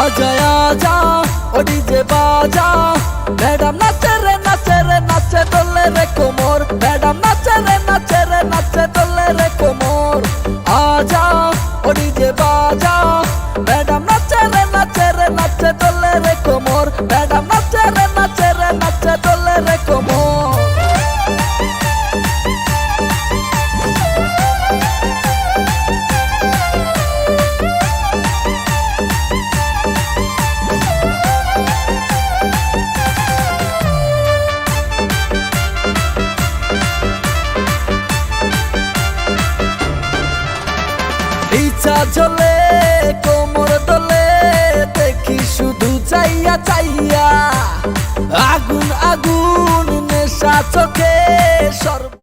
आजा आजा ओ डीजे बाजा मैडम नाचे रे नाचे डोले रे कोमर मैडम नाचे रे नाचे डोले रे कोमर आजा ओ डीजे बाजा मैडम नाचे रे नाचे डोले रे कोमर मैडम नाचे रे नाचे डोले रे कोमर ইচ্ছা চলে কোমর দলে দেখি শুধু চাইয়া চাইয়া আগুন আগুন নেশা চোখে